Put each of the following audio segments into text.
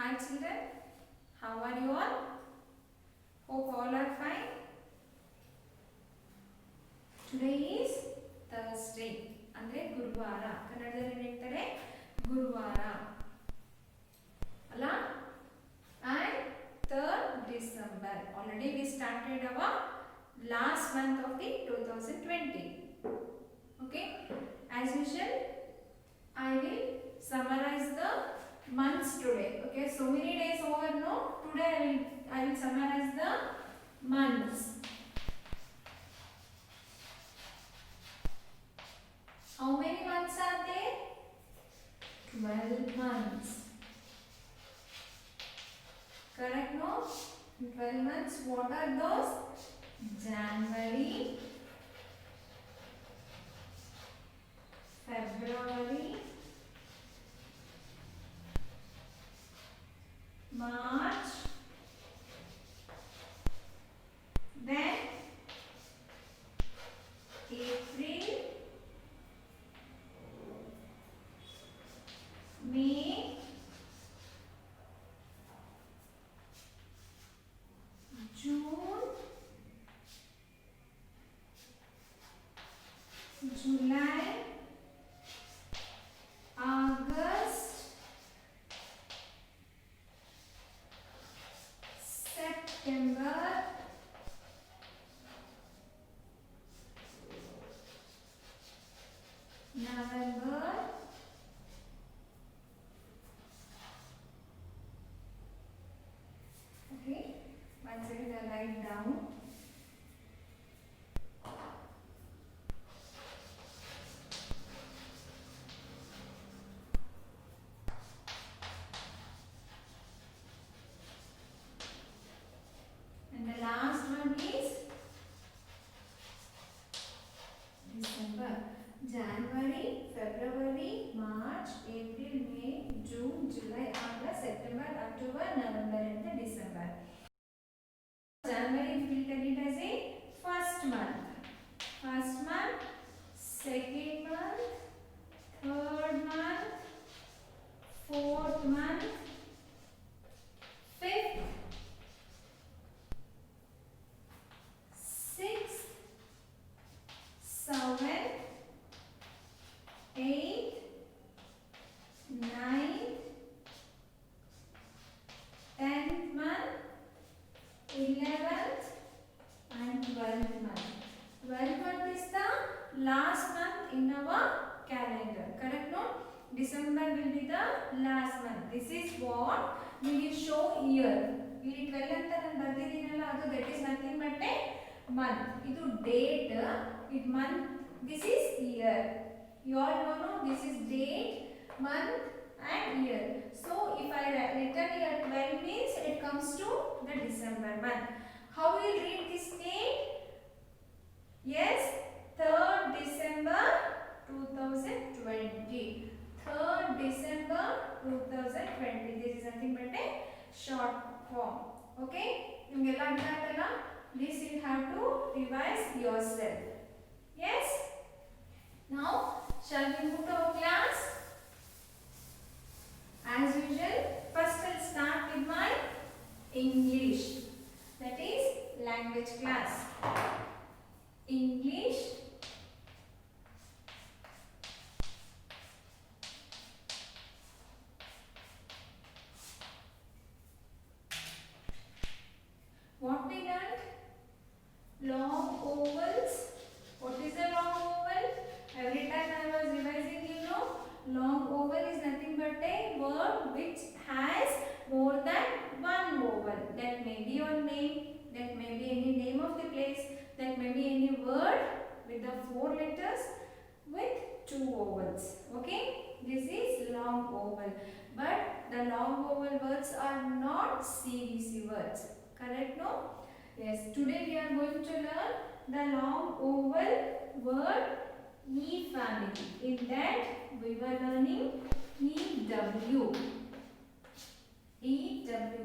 Hi children, how are you all? Hope all are fine. Today is Thursday, andre Guruvara. Kannadadalli ಏನು ಹೇಳ್ತಾರೆ ಗುರುವಾರ ಅಲ್ಲ. And 3rd December. Already we started our last month of the 2020. Okay. As usual, I will summarize the months today. Okay. So many days over. No. Today I will summarize the months. How many months are there? 12 months. Correct, no? 12 months. What are those? January, February, March, then April, May, June, July, August, September, November, okay, once again I write down. And the last one is December. January, February, March, April, May, June, July, August, September, October, November and the December. January we will tell it as a first month. First month, second month, third month, fourth month, fifth, sixth, seventh, eighth, ninth, 10th month, 11th and 12th month. 12th month is the last month in our calendar. Correct, no? December will be the last month. This is what we will show here. ಇಲ್ಲಿ 12 ಅಂತ ನಾನು ಬರ್ದಿದ್ದೀನಲ್ಲ ಅದು that is nothing but a month. ಇದು date, it month, this is year. You all know, no? This is date, month and year. So if I written here 12 means it comes to the December month. How we will read this date? Yes, 3rd December 2020. 3rd December 2020. This is nothing but a short form. Okay? ನಿಮಗೆಲ್ಲ ಅರ್ಥ ಆಯ್ತಲ್ಲ? This you have to revise yourself. Yes? Now, shall we move to our class? As usual, first I'll start with my English. That is language class. English. What we learned? Long ovals. What is a long oval? Every time I was revising, you know, long oval is nothing but a word which has more than one vowel. That may be your name, that may be any name of the place, that may be any word with the 4 letters with 2 vowels. Okay? This is long oval. But the long vowel words are not CVC words. Correct, no? Yes. Today we are going to learn the long oval word E family. In that we were learning EW. EW.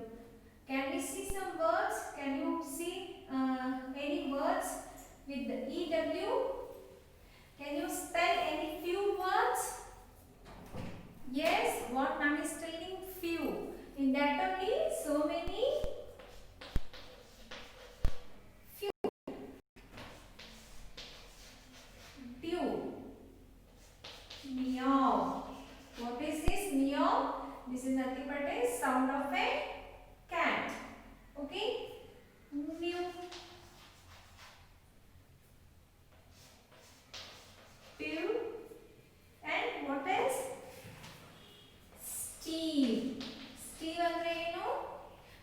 Can we see some words? Can you see any words with the EW? Can you spell any few words? Yes, what ma'am is telling? Few. In that This is nothing but a sound of a cat. Okay. New. Pew. And what else? Steve. Steve ಅಂದ್ರೆ ಏನು?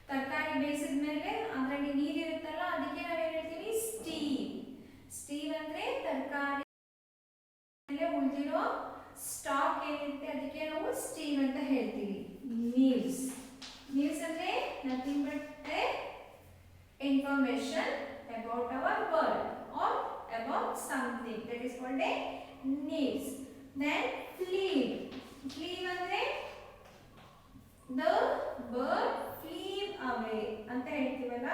ತರಕಾರಿ ಬೇಯಿಸಿದ ಮೇಲೆ ಅದರಲ್ಲಿ ನೀರು ಇರುತ್ತಲ್ಲ ಅದಕ್ಕೆ ನಾವು ಏನು ಹೇಳ್ತೀವಿ? ಸ್ಟೀವ್. ಸ್ಟೀವ್ ಅಂದ್ರೆ ತರಕಾರಿ ಮೇಲೆ ಉಳಿದಿರೋ ಸ್ಟಾಕ್ ಏನಿರುತ್ತೆ ಅದಕ್ಕೆ ನಾವು ಸ್ಟೀವ್ ಅಂತ ಹೇಳ್ತೀವಿ. ನ್ಯೂಸ್. ನ್ಯೂಸ್ ಅಂದ್ರೆ nothing but A information about our world or about something, that is called a news. Then flew. Flew andre the bird flew away anta ಹೇಳ್ತೀವಲ್ಲ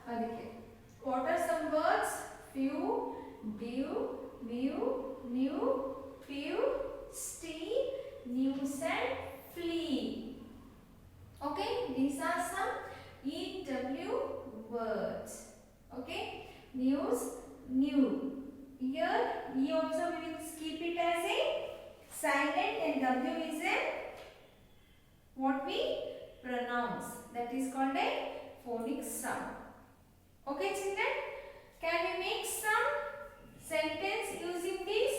ಅದಕ್ಕೆ. What are some words? Few, dew, mew, new, few, steam, news and flee. Okay, these are some EW words. Okay, news, new. Here E also we will keep it as a silent and W is a what we pronounce, that is called a phonic sound. Okay children, can we make some sentence using this?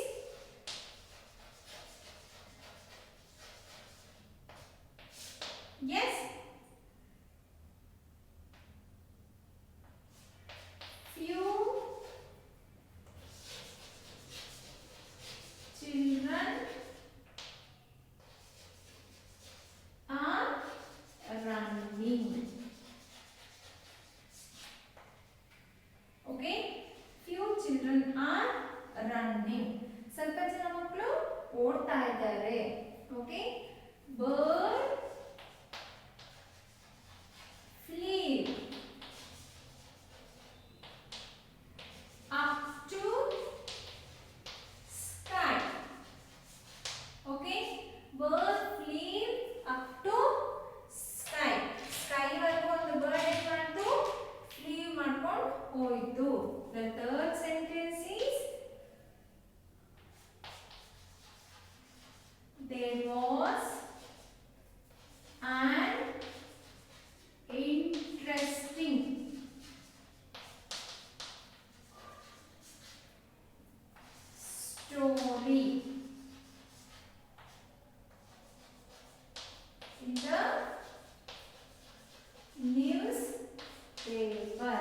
Yes. Few children are running. Okay, few children are running. ಸ್ವಲ್ಪ ಜನ ಮಕ್ಕಳು ಓಡ್ತಾ ಇದ್ದಾರೆ. Okay, bird flew up to sky. Okay, bird flew up to sky. Sky ವರೆಗೂ ಒಂದು bird ಏನು ಮಾಡ್ತು? Flew ಮಾಡ್ಕೊಂಡು ಹೋಯಿತು. The third sentence is there was an interesting story in the newspaper.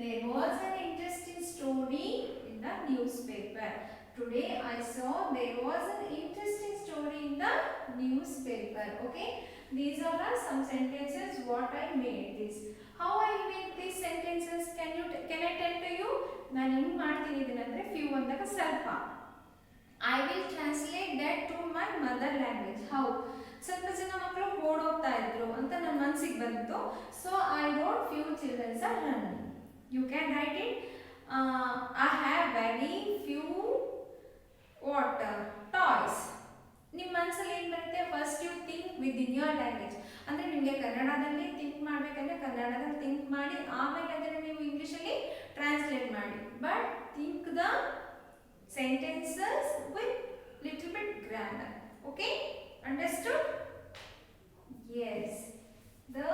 There was an interesting story in the newspaper. Today I saw there was an interesting story in the newspaper. Okay, these are some sentences what I made this. How I make these sentences? Can I tell to you? ನಾನು ಹೆಂಗೆ ಮಾಡ್ತೀನಿ ಇದನ್ನಂದ್ರೆ few ಅಂದಾಗ ಸ್ವಲ್ಪ. I will translate that to my mother language. How? ಸ್ವಲ್ಪ ಜನ ಮಕ್ಕಳು ಓಡೋಗ್ತಾ ಇದ್ರು ಅಂತ ನನ್ನ ಮನಸ್ಸಿಗೆ ಬಂತು. So I wrote few children are running. You can write it. I have very few toys. ನಿಮ್ಮ ಮನಸ್ಸಲ್ಲಿ ಏನು ಬರುತ್ತೆ? First you think with in your language. ಅಂದರೆ ನಿಮಗೆ ಕನ್ನಡದಲ್ಲಿ ಥಿಂಕ್ ಮಾಡಬೇಕಂದ್ರೆ ಕನ್ನಡದಲ್ಲಿ ಥಿಂಕ್ ಮಾಡಿ ಆಮೇಲೆ ಅದನ್ನು ನೀವು ಇಂಗ್ಲೀಷಲ್ಲಿ ಟ್ರಾನ್ಸ್ಲೇಟ್ ಮಾಡಿ. But think the sentences with little bit grammar. Okay, understood? Yes. The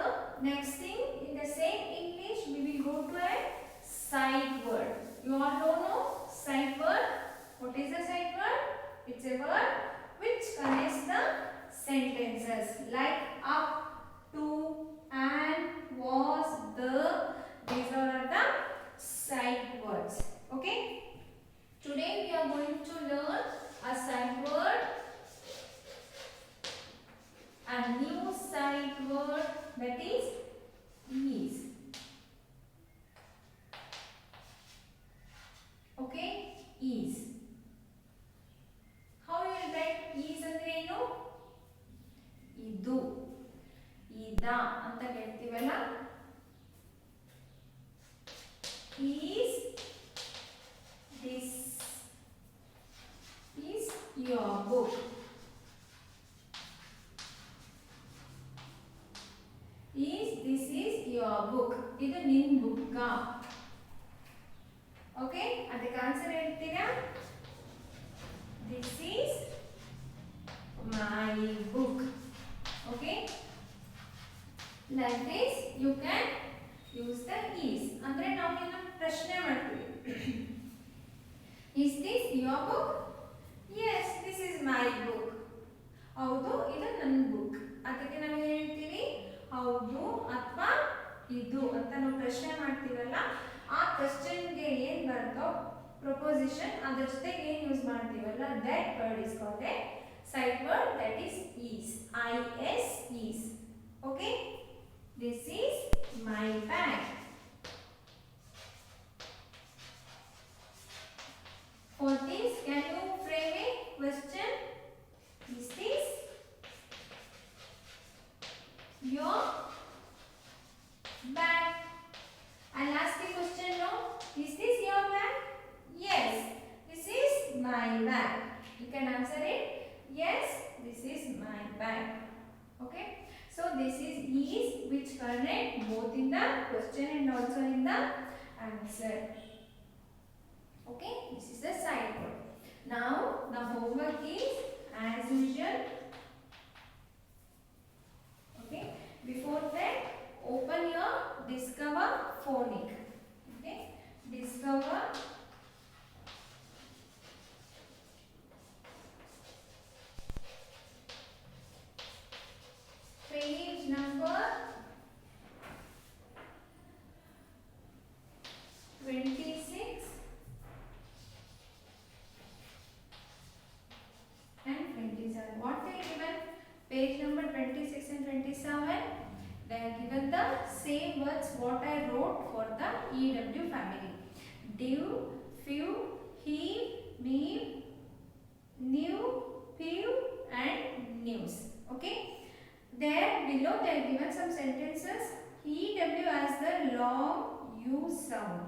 next thing, in the same English we will go to a sight word. You all don't know sight word? What is a sight word? It's a word which connects the sentences like up to, and, was, the. These are the sight words. Okay, today we are going to learn a sight word, a new sight word, that is ease. Okay, ease. How you will write ease ಅಂದ್ರೆ ಏನು? ಇದು, ಇದ ಅಂತ ಹೇಳ್ತೀವಲ್ಲ. Is this is your book? This is your book. ಇದು ನಿನ್ನ ಬುಕ್ಕ. Okay, ಅದಕ್ಕೆ answer ಹೇಳ್ತೀರಾ? This is my my book. Okay, like this you can use the is. ಅಂದ್ರೆ ನಾವು ನಿನ್ನ ಪ್ರಶ್ನೆ ಮಾಡ್ತೀವಿ. Is this your book? Yes, this is my book. ಹೌದು, ಇದು ನನ್ನ ಬುಕ್. ಅದಕ್ಕೆ ನಾವು ಏನು ಹೇಳ್ತೀವಿ? ಹೌದು ಅಥವಾ ಇದು ಅಂತ ನಾವು ಪ್ರಶ್ನೆ ಮಾಡ್ತೀವಲ್ಲ, ಆ ಕ್ವೆಶ್ಚನ್ಗೆ ಏನು ಬರ್ತೋ ಪ್ರಪೋಸಿಷನ್ ಅದ್ರ ಜೊತೆಗೆ ಏನು ಯೂಸ್ ಮಾಡ್ತೀವಲ್ಲ, that word is called a sight word, that is. Is. Okay, this is my bag. For this, can you frame a question? Is this your bag? I'll ask the question now. Is this your bag? Yes, this is my bag. You can answer it. Yes, this is my bag. Okay. So this is which connect both in the question and also in the answer. Okay, this is the side word. Now the homework is as usual. Okay, before that open your Discover Phonic. Okay, Discover page number 26 and 27. What they given? Page number 26 and 27. They are given the same words what I wrote for the EW family. Div, few, heave, meave, new, pew and news. Okay. There below they are given some sentences. EW as the long U sound.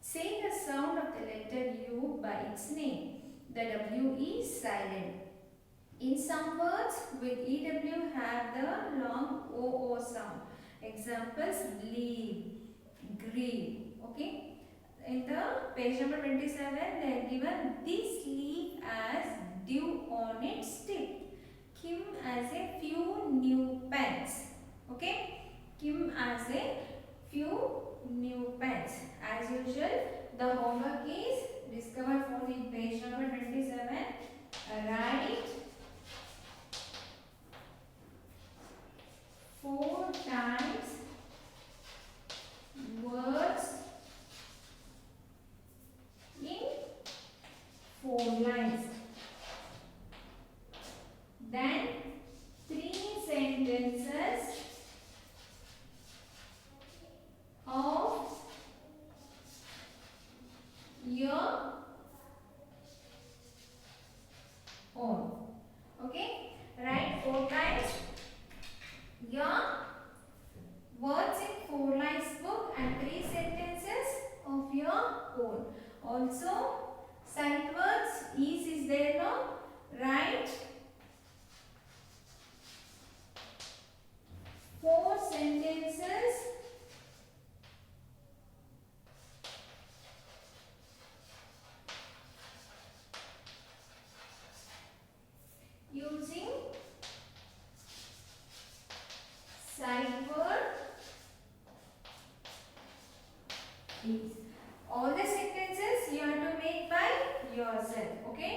Say the sound of the letter U by its name. The W is silent. In some words with EW have the long OO sound. Examples: leave, grieve. Okay. In the page number 27 they are given this leaf as dew on its tip. Kim as a few new pens. Okay, Kim as a few new pens. As usual, the homework is Discover Phonic page number 27. Write 4 times words in 4 lines. Then 3 sentences of your own. Okay, write 4 times your words in 4 lines book and 3 sentences of your own. Also sight words is there now. Write 4 sentences using sight word is. All the sentences you have to make by yourself. Okay,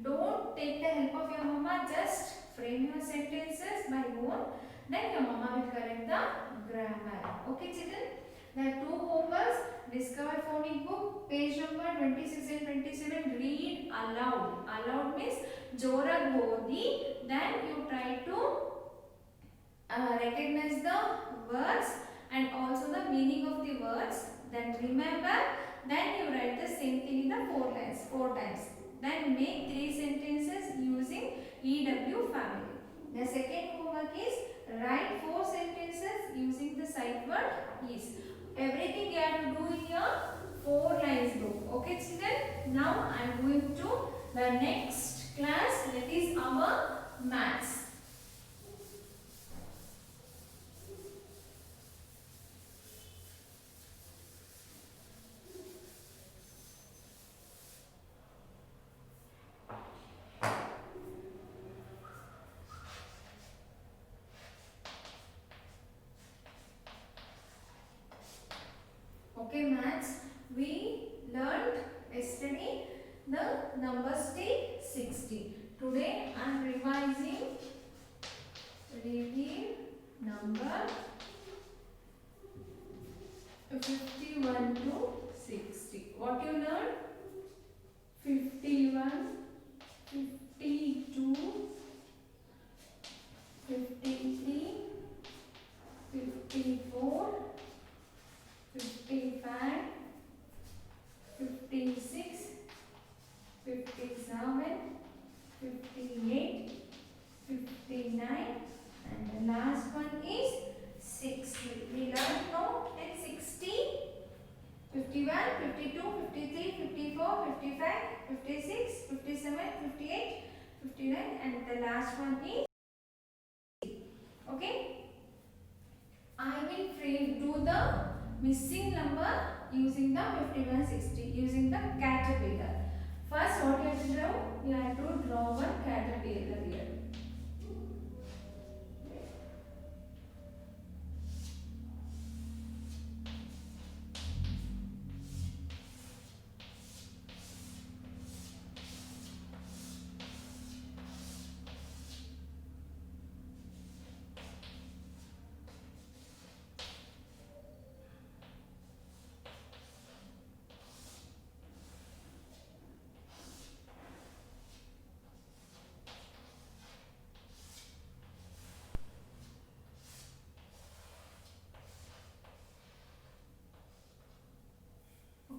don't take the help of your mama. Just frame your sentences by own. Then your mama will correct the grammar. Okay, children. There are 2 homeworks. Discover Phonic book, page number 26 and 27. Read aloud. Aloud means jorag odi. Then you try to recognize the words and also the meaning of the words. Then remember. Then you write the same thing in the 4 lines, 4 times. Then make 3 sentences using EW family. The second homework is write 4 sentences using the sight word is. Everything you have to do in your 4 lines book. Okay, children. Now I am going to the next class, that is our maths. number 51 to 60. What you learn? 51, 52, 53, 54, 55, 56, 57, 58, 59, and the last one is 60. We learned now in 60, 51, 52, 53, 54, 55, 56, 57, 58, 59, and the last one is okay. I will do the missing number using the 5160 using the caterpillar. First, what you have to do? You have to draw one caterpillar here.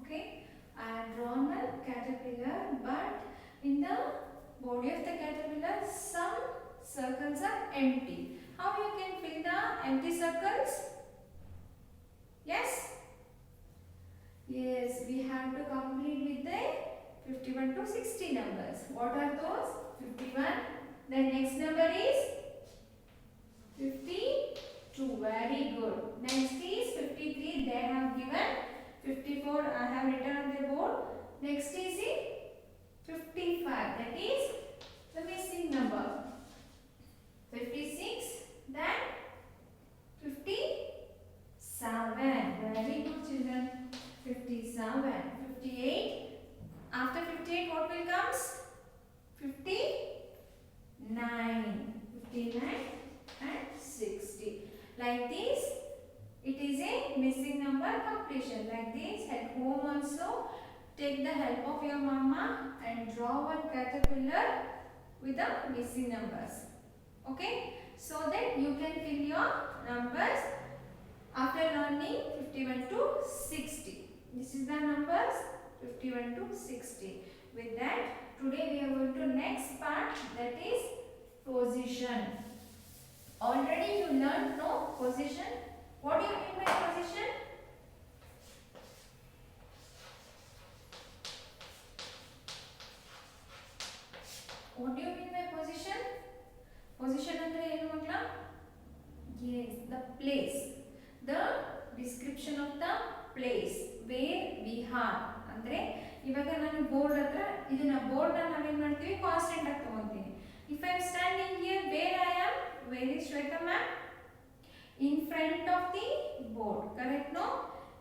Okay, I have drawn a caterpillar, but in the body of the caterpillar, some circles are empty. How you can fill the empty circles? Yes? Yes, we have to complete with the 51 to 60 numbers. What are those? 51. The next number is 52. Very good. Next is 53. They have given 54. I have written on the board. Next is 55. That is the missing number. 56. Then 57. Very good, children. 57. 58. After 58, what will comes? 59. 59 and 60. Like this, it is a missing number completion. Like this, at home also, take the help of your mama and draw one caterpillar with the missing numbers. Okay, so that you can fill your numbers after learning 51 to 60. This is the numbers 51 to 60. With that, today we are going to next part, that is position. Already you learned no position. What do you mean by position? What do you mean by position? Position andre enu makla? Yes, the place. The description of the place where we are. ಅಂದ್ರೆ ಇವಾಗ ನಾನು board ಹತ್ರ ಇದನ್ನ board ನ ನಾವೇನ್ ಮಾಡ್ತೀವಿ constant ಆಗಿ ತಗೊಂತೀನಿ. If I am standing here, where I am? Where is Shweta ma'am? In front of the board, correct? No?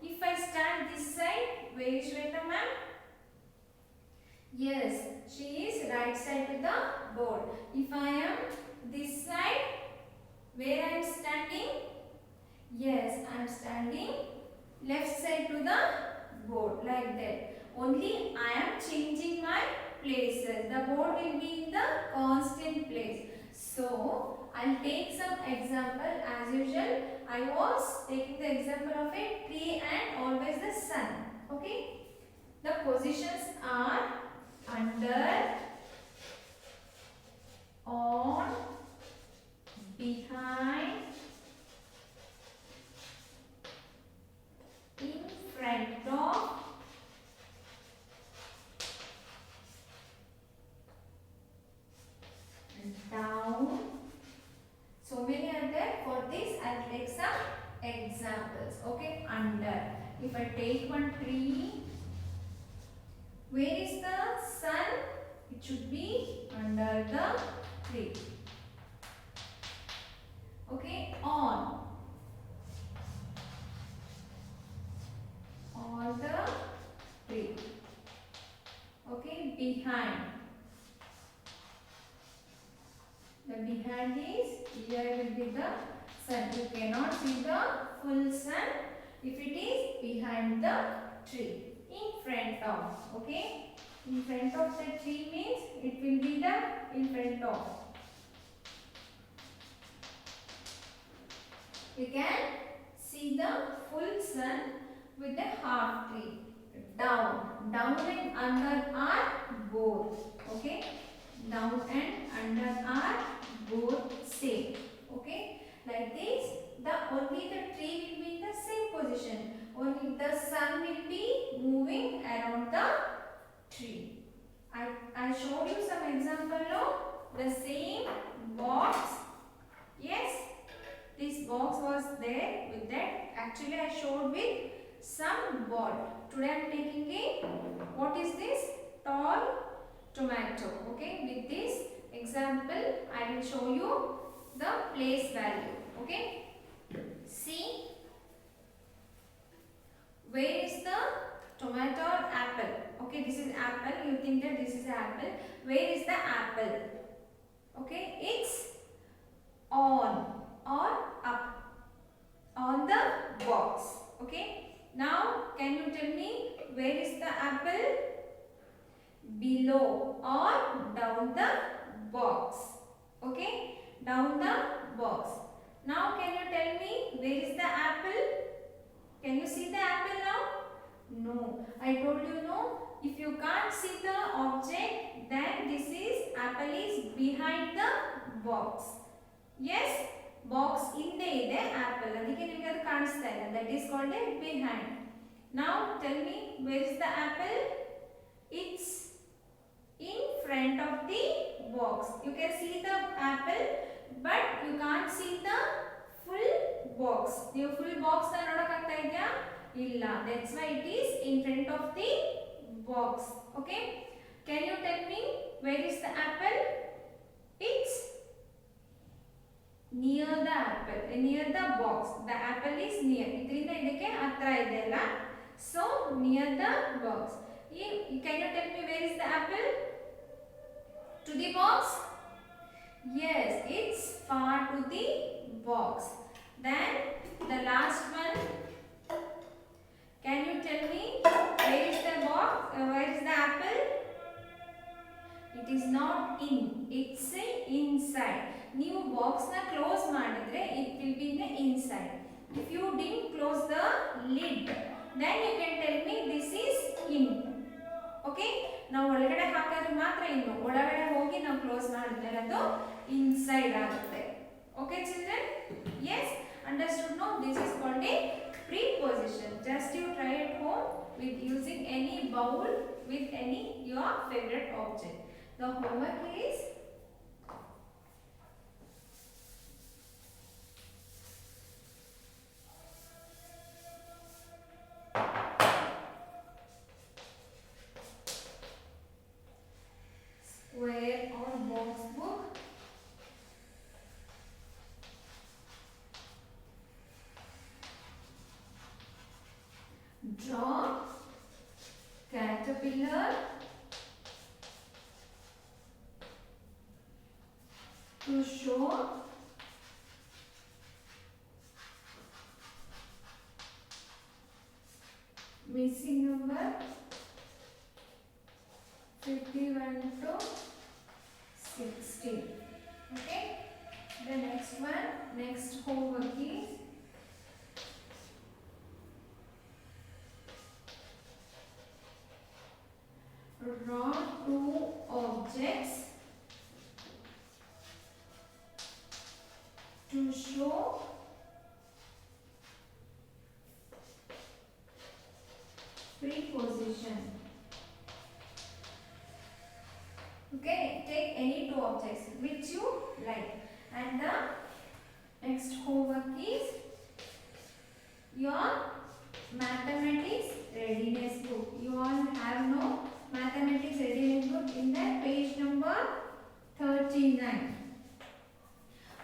If I stand this side, where is Shweta ma'am? Yes, she is right side to the board. If I am this side, where I am standing? Yes, I am standing left side to the board, like that. Only I am changing my places. The board will be in the constant place. So, I'll take some example. As usual, I was taking the example of a tree and always the sun. Okay? The positions are under, on, behind, in front of, and down. So many are there. For this, I'll take some examples. Okay, under. If I take one tree, where is the sun? It should be under the tree. Okay, on the tree. Okay, behind. The behind is here will be the sun. You cannot see the full sun if it is behind the tree. In front of, okay? In front of the tree means it will be the in front of. You can see the full sun with the half tree. Down and under are both. Okay, down and under are both same. Okay, like this. Only the tree will be in the same position. Only the sun will be moving around the tree. I showed you some example of the same box. Yes, this box was there with that. Actually, I showed with some ball. Today I am taking a, what is this? Tall tomato. Okay, with this example, I will show you the place value. Okay, see, where is the tomato or apple? Okay, this is apple. You think that this is apple. Where is the apple? Okay, it's on or up on the box. Okay, now can you tell me where is the apple? Below or down the box. Okay, down the box. Now can you tell me where is the apple? Can you see the apple now? No, I told you no. If you can't see the object, then this is apple is behind the box. Yes, box ಹಿಂದೆ ಇದೆ apple. ಅದಕ್ಕೆ ನಿಮಗೆ ಅದು ಕಾಣಿಸ್ತಾ ಇಲ್ಲ. That is called a behind. Now tell me where is the apple? It's in front of the box. You can see the apple, but you can't see the full box. You full box na ನೋಡಕ್ಕಾಗ್ತಾ ಇದೆಯಾ? ಇಲ್ಲ. That's why it is in front of the box. Okay? Can you tell me where is the apple? It's near the apple, near the box. The apple is near. ಇದರಿಂದ ಇದಕ್ಕೆ ಹತ್ರ ಇದೆ ಅಲ್ಲ? So near the box. Can you tell me where is the apple? To the box? Yes, it's far to the box. Then the last one. Can you tell me where is the box? Where is the apple? It is not in. It's inside. ನೀವು box ನ close ಮಾಡಿದ್ರೆ it will be in the inside. If you didn't close the lid, then you can tell me this is in. Okay? ನಾವು ಒಳಗಡೆ ಹಾಕಿದ್ರೆ ಮಾತ್ರ ಇನ್ನು ಒಳಗಡೆ ಹೋಗಿ ನಾವು ಕ್ಲೋಸ್ ಮಾಡಿದ್ರೆ ಅದು ಇನ್ಸೈಡ್ ಆಗುತ್ತೆ. Okay children? Yes, understood now? This is called a preposition. Just you try at home with using any bowl with any your favorite object. The homework is square or box book. Draw caterpillar to show missing number 51 to 60. Okay, the next homework is draw two objects to show preposition. Okay, take any two objects which you like. And the next homework is your mathematics readiness book. You all have no mathematics readiness book in that page number 39.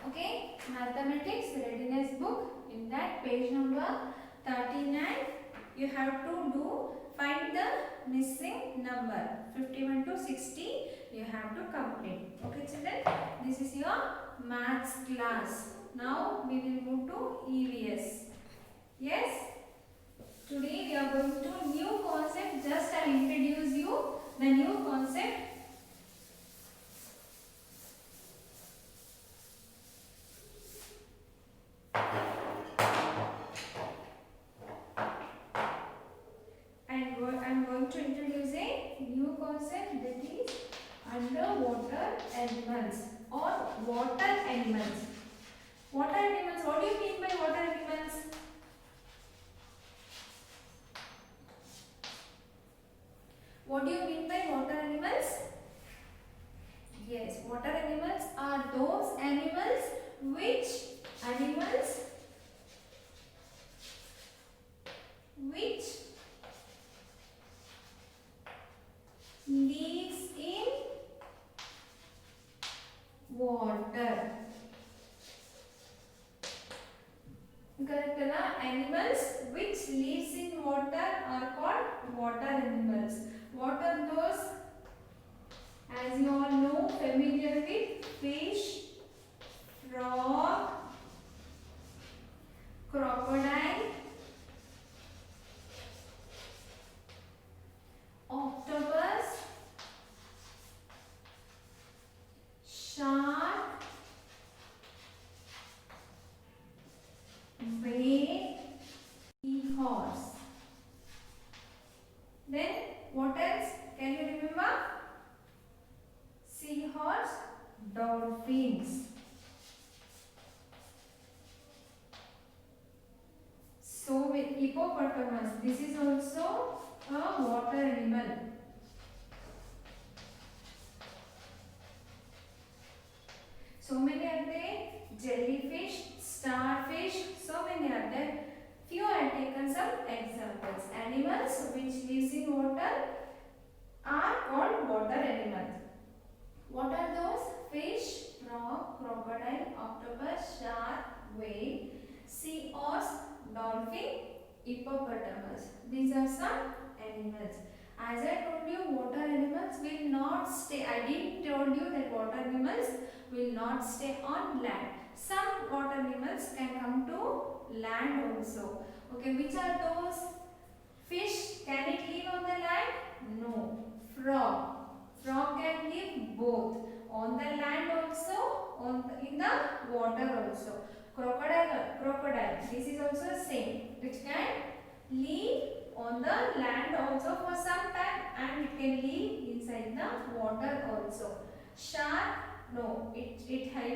Okay, mathematics readiness book in that page number 39. You have to find the missing number 51 to 60. You have to complete. Okay children, this is your maths class. Now we will move to EVS. Yes? Today we are going to new concept. Just I introduce you the new concept. And I am going to introduce a new concept, that is underwater animals or water animals. Water animals, what do you mean by water animals? What do you mean by water animals? Yes, water animals are those animals which lives in water. Correct, animals which lives in water are called water animals. What are those? As you all know, familiar with fish, frog, crocodile, octopus, shark, whale, seahorse. Then what else? Can you remember? Seahorse, dolphins. So with hippopotamus, this is also a water animal. So many are there, jellyfish, starfish, so many are there. Few I have taken some examples. Animals which lives in water are called water animals. What are those? Fish, frog, crocodile, octopus, shark, whale, seahorse, dolphin, hippopotamus. These are some animals. As I told you, water animals will not stay. I did told you that water animals will not stay on land. Some water animals can come to land also. Okay, which are those? Fish, can it live on the land? No. Frog. Frog can live both on the land also, in the water also. Crocodile. This is also same, which can live on the land also for some time and it can live inside the water also. Shark, no, it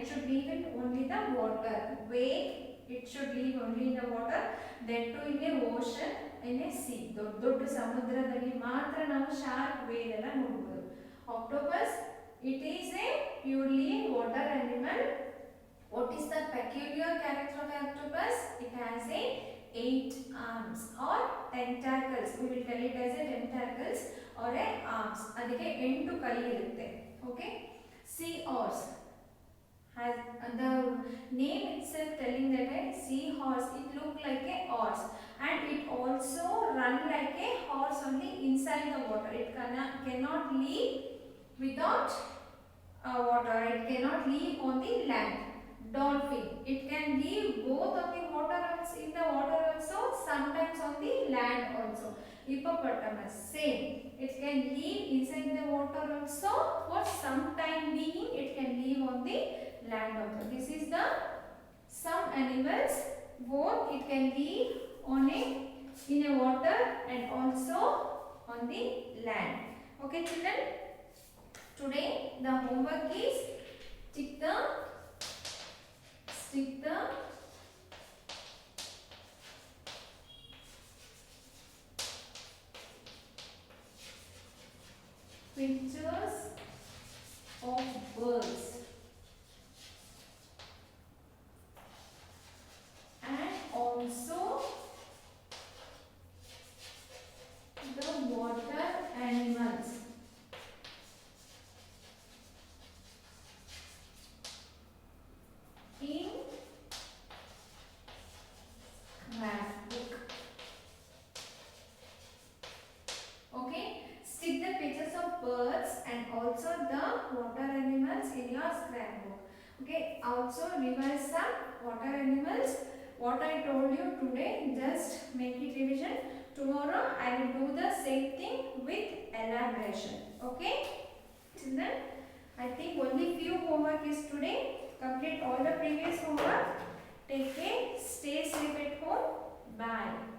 should live in only the water. Whale, it should live only in the water. That too in a ocean, in a sea. ದೊಡ್ಡ ಸಮುದ್ರದಲ್ಲಿ ಮಾತ್ರ ನಾವು shark veil ಎಲ್ಲ ನೋಡಬಹುದು. Octopus, it is a purely water animal. What is the peculiar character of the octopus? It has a 8 arms or tentacles. We will tell it as a tentacles or a arms. ಅದಕ್ಕೆ 8 ಕೈ ಇರುತ್ತೆ. Okay? Seahorse has the name itself telling that a seahorse, it look like a horse and it also run like a horse only inside the water. It cannot live without water. It cannot live on the land. Dolphin, it can live both on the water also, in the water also, sometimes on the land also. Hippopotamus, same, it can live inside the water also, for some time being it can live on the land also. This is the some animals, both it can live in a water and also on the land. Okay children, today the homework is stick the pictures of birds and also the water animals. In scrapbook. Okay, stick the pictures of birds and also the water animals in your scrapbook. Okay, also revise some water animals. What I told you today, just make it revision. Tomorrow I will do the same thing with elaboration. Okay, children, I think only few homework is today. Complete all the previous homework. Take care. Stay safe at home. Bye.